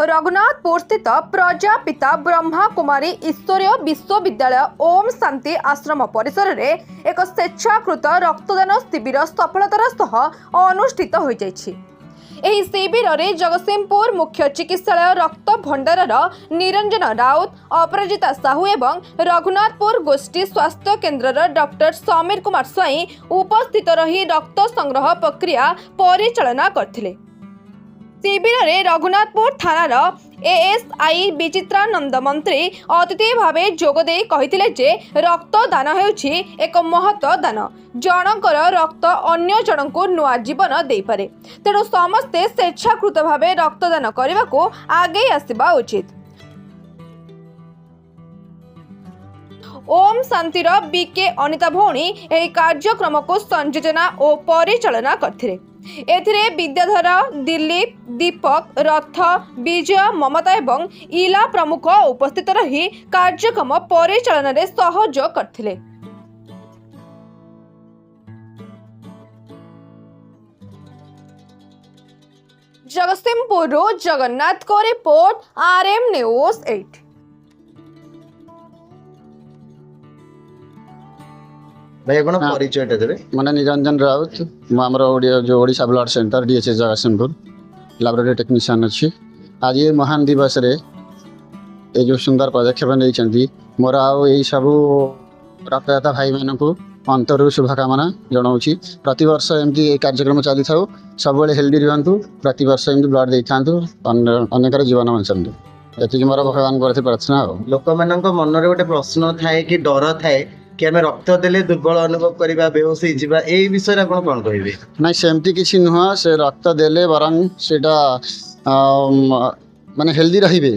रघुनाथपुर स्थित प्रजापिता ब्रह्मा कुमारी ईश्वरीय विश्वविद्यालय ओम शांति आश्रम परिसर में एक स्वेच्छाकृत रक्तदान शिविर सफलतार सह अनुष्ठित हो जाइछि। एही शिविर में जगतसिंहपुर मुख्य चिकित्सालय रक्त भंडारर निरंजन राउत, अपराजिता साहू एवं रघुनाथपुर गोष्ठी स्वास्थ्य केन्द्रर डॉक्टर समीर कुमार स्वाई उपस्थित रही रक्त संग्रह प्रक्रिया परिचालना करथिले। शिविर में रघुनाथपुर थानार एएसआई विचित्रानंद मंत्री अतिथि भावे जोगदे कहिथिले जे रक्तदान हेउछि एक महत् दान। जनकर रक्त अन्य जनकु नुआ जीवन दे पारे, तेणु समस्ते स्वेच्छाकृत भावे रक्तदान करने को आगे आसवा उचित। ओम शांतिर बीके अनिता भौणी यह कार्यक्रम को संयोजना और परिचालना करथिले। एथिरे विद्याधर, दिलीप, दीपक, रथ, विजय, ममता एवं इला प्रमुख उपस्थित रही कार्यक्रम परिचालन में सहयोग करथिले। जगतसिंहपुर जगन्नाथ को रिपोर्ट RM न्यूज 8। भाई कौन परिचय देवे? मैंने निरंजन राउत, जो Odisha blood centre DHS Jagatsinghpur laboratory technician अच्छी। आज ये महान दिवस रे ये जो सुंदर पदक्षेप नहीं मोर आई सब रक्तदाता भाई मान को अंतर शुभकामना जनाऊँ। प्रत वर्ष एमती कार्यक्रम चली था, सब हेल्दी रुहतु, प्रत वर्ष एमती ब्लड दे था, अनेक जीवन बचातु, ये मोर भगवान को प्रार्थना। लोक मान मन में गोटे प्रश्न थाए कि डर थाए कि आम रक्त देले दुर्बल अनुभव करवा, बेहोश होगा, ये विषय आप कौन कहे? ना सेमती किसी नुह, से रक्त देले बरं से माने हेल्दी रहिबे,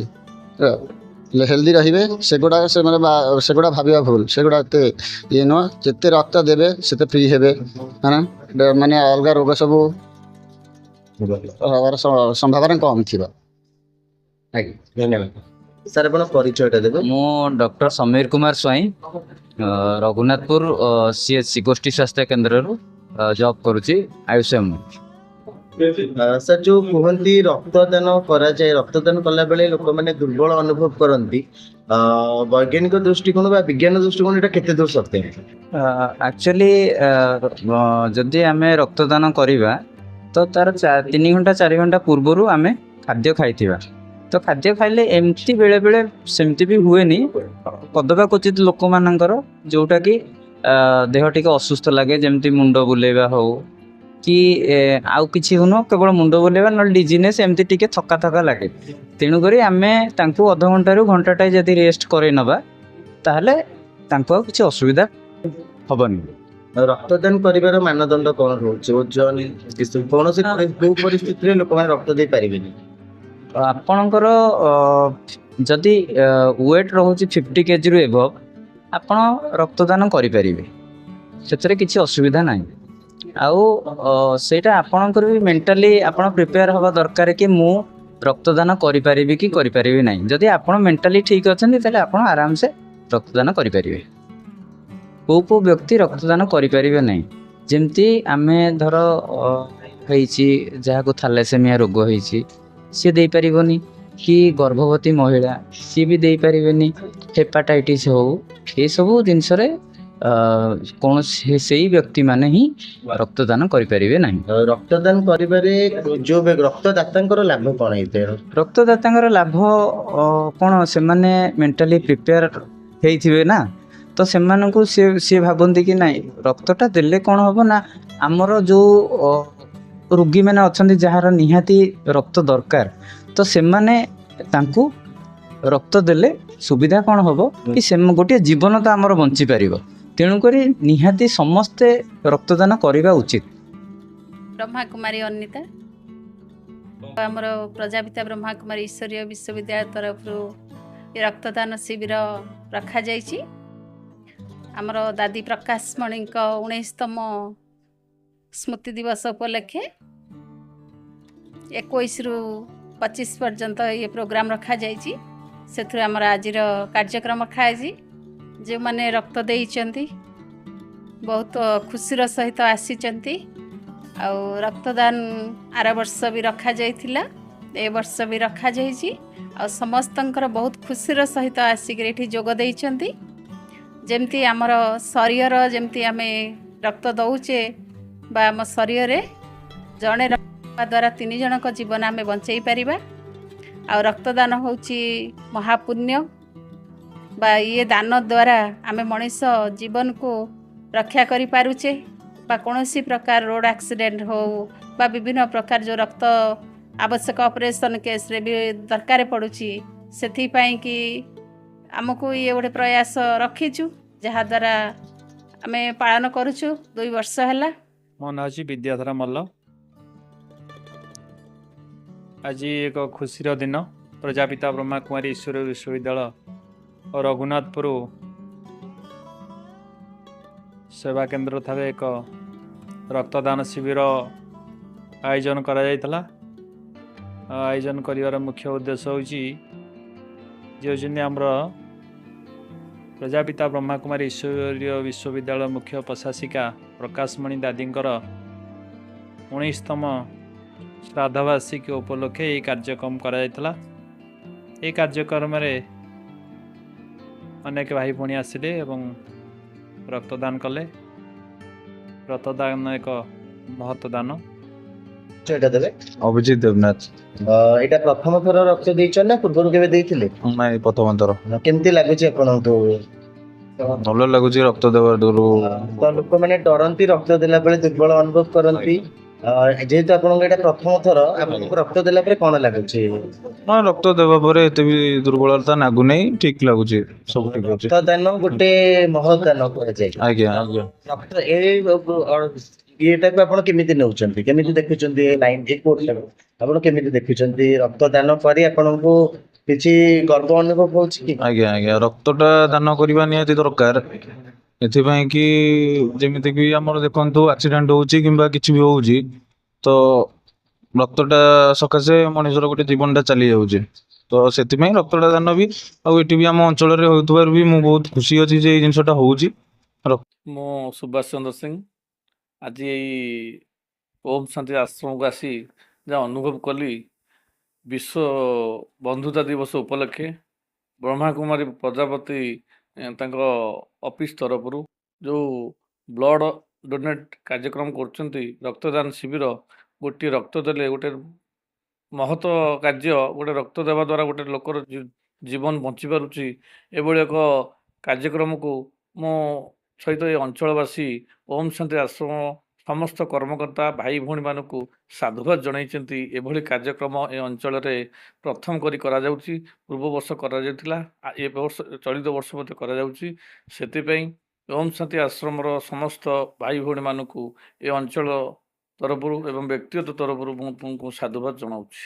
हेल्दी रहिबे सेगुड़ा से माने सेगुड़ा भाविया भूल, सेगुड़ा एते ये नुह, जिते रक्त देबे सेते फ्री हेबे, है ना, माने अलग रोग सब संभावना कम थी। धन्यवाद सर, आप परिचय देवे? मु डॉक्टर समीर कुमार स्वाई रघुनाथपुर CHC गोष्ठी स्वास्थ्य केन्द्र जॉब करुच्ची आयुष्यम। सर जो कहती रक्तदान कराए, रक्तदान कला बेले लोक मैंने दुर्बल अनुभव करती, वैज्ञानिक दृष्टिकोण विज्ञान दृष्टिकोण ये केते दूर सत्य? एक्चुअली जदि आम रक्तदान करवा तो तार 3 घंटा 4 घंटा पूर्वर आम खाद्य खाई, तो खाद्य खाइले एमती बेले बेले सेमती भी हुए नी, कदबा क्वचित लोक मानकर जोटा कि देह टिके असुस्थ लगे, जमती मुंड बुलेवा हो कि आउ किछि हुनो, केवल मुंड बुलेवा न डिजीनेस एमती टिके थका थका लगे। तेणुक आम तांकु अध घंटा रु घंटाटे जदि रेस्ट करे नबा ताहले तांकु किछि असुविधा हबनी। रक्तदान करिवार मानदंड कोन होछि? ओजन कौन से परिस्थिति रे लोक माने रक्त दे पारिबेनी? आपणकर जदि वेट रोचे 50 kg रु एबव आपण रक्तदान करें, से किसी असुविधा ना। आउ सेटा आपणकर भी मेंटली आपण प्रिपेयर हवा दरकार कि मु रक्तदान करें कि करें ना। जदि आपण मेंटली ठीक अच्छा तेल आप आराम से रक्तदान करें। को व्यक्ति रक्तदान करें ना, जमती आम धर जहाँ को थैलेसेमिया रोग होती सी दे पारिबनी, कि गर्भवती महिला सी भी दे पारिबेनी, हेपाटाइटिस हो, ये सब जिनस कौन से व्यक्ति माने ही रक्तदान करें ना। रक्तदान करिबारे जो रक्तदाता लाभ कौन है? रक्तदाता लाभ कौन, से माने मेंटली प्रिपेयर होइथिबे ना, तो से सी भाबंती कि नहीं रक्तटा देले कौन हम ना, आमर जो रोगी मैंने अच्छा जार निहाती रक्त दरकार, तो से माने तांकु रक्त देले सुविधा कौन हम कि से गोटे जीवन तो आमर बंची पार, तेणुक निहाती समस्ते रक्तदान करवा उचित। ब्रह्मा कुमारी अनिता, आमर प्रजापिता ब्रह्मा कुमारी ईश्वरीय विश्वविद्यालय तरफ रक्तदान शिविर रखा जाइछि। आमर दादी प्रकाश मणि 19तम स्मृति दिवस उपलक्षे 21 रु 25 पर्यंत ये प्रोग्राम रखा जाइछि। से आमर आज कार्यक्रम रखाई, जो मैंने रक्त देइचंती बहुत खुशीर सहित आसी, रक्तदान आर वर्ष भी रखा जाइथिला। ए वर्ष भी रखा जाइछि आ समस्तंकर बहुत खुशीर सहित आसिक एठी जोग देइचंती जेमती आमर शरीर जेमती आमे रक्त दउचे बा आम शरीर जड़े द्वारा 3 जनक जीवन आमे बंचई पारिबा आ रक्तदान होउछि महापुण्य बा ये दान द्वारा आमे मनीष जीवन को रक्षा करि पारुचे बा कोनोसी प्रकार रोड एक्सीडेंट हो बा विभिन्न प्रकार जो रक्त आवश्यक ऑपरेशन केस रे भी दरकार पड़ुछि सेथि पई कि आमको ये गोटे प्रयास रखीचु जहा द्वारा आमे पालन करूछु 2 वर्ष हैला। मो ना अछि विद्याधर मल्ल। आज एक खुशीर दिन प्रजापिता ब्रह्मा कुमारी ईश्वर विश्वविद्यालय और रघुनाथपुर सेवा केन्द्र ठारे एक रक्तदान शिविर आयोजन करा जायतला। आयोजन करिवार मुख्य उद्देश्य होची जे आमर प्रजापिता ब्रह्मा कुमारी ईश्वरीय विश्वविद्यालय मुख्य प्रशासिका प्रकाशमणि दादींकर 19तम श्राद्धवार्षिकी उपलक्षे यह कार्यक्रम करा जायतला। ये कार्यक्रम रे अनेक भाई भणी आसिले एवं रक्तदान कले। रक्तदान एक महत्वदान। एटा देबे अभिजित देवनाथ। एटा प्रथम थर रक्त देइछन ना पूर्व केबे देइथिले? ନାଇଁ ପ୍ରଥମ ଥର। केमती लागुची आपनको? ଭଲ ଲାଗୁଛି ରକ୍ତ ଦେବା ଦୂରରୁ। तो लोक माने डरंती रक्त देला बेले दुर्बल अनुभव करंती जेहेतु आपनको एटा प्रथम थर आपनको रक्त देला परे कोन लागुची? ହଁ ରକ୍ତ ଦେବା ପରେ ଏତେ ବି ଦୁର୍ବଳତା ଲାଗୁ ନାହିଁ, ଠିକ ଲାଗୁଛି, ସବୁ ଠିକ ଅଛି। रक्त दान गोटे महत दान करा जाय। ଆଜ୍ଞା ଆଜ୍ଞା। रक्त एटा को आपण केमिति नउचंती केमिति देखुचंती ए लाइन ए कोड आपण केमिति देखुचंती रक्त दान करी आपनको किछि गर्व अनुभव होउछि कि? ଆଜ୍ଞା ଆଜ୍ଞା ରକ୍ତଟା ଦାନ କରିବା ନିହାତି ଦରକାର। ଏଥିପାଇଁ କି ଯେମିତି କି ଆମର ଦେଖନ୍ତୁ ଆକ୍ସିଡେଣ୍ଟ ହଉଛି କିମ୍ବା କିଛି ବି ହଉଛି ତ ରକ୍ତଟା ସକାଶେ ମଣିଷର ଗୋଟେ ଜୀବନଟା ଚାଲି ଯାଉଛି। ତ ସେଥିପାଇଁ ରକ୍ତଟା ଦାନ ବି ଆଉ ଏଠି ବି ଆମ ଅଞ୍ଚଳରେ ହେଉଥିବାରୁ ବି ମୁଁ ବହୁତ ଖୁସି ଅଛି ଯେ ଏଇ ଜିନିଷଟା ହଉଛି। ମୁଁ ସୁଭାଷ ଚନ୍ଦ୍ର ସିଂ। ଆଜି ଏଇ ଓମ୍ ଶାନ୍ତି ଆଶ୍ରମକୁ ଆସି ଯାହା ଅନୁଭବ କଲି विश्व बंधुता दिवस उपलक्षे ब्रह्मा कुमारी प्रजापति ऑफिस तरफ जो ब्लड डोनेट कार्यक्रम करछंती रक्तदान शिविर गोटे रक्त देले गोटे महत्व कार्य गोटे रक्त देवा द्वारा गोटे लोकर जीवन बंची पारुची एभली एक कार्यक्रम को मो सहित ए अंचलवासी ओम शांति आश्रम समस्त कर्मकर्ता भाई भौणी मानक साधुवाद जणाइछंती। एभली कार्यक्रम ए अंचल रे प्रथम करी करा जाउची। पूर्व वर्ष करा जाउतिला ए वर्ष चलित वर्ष मते करा जाउची। सेति पई ओम शांति आश्रम रो समस्त भाई भौणी मानक ए अंचल तरफरु एवं व्यक्तिगत तरफरु मु साधुवाद जणाउची।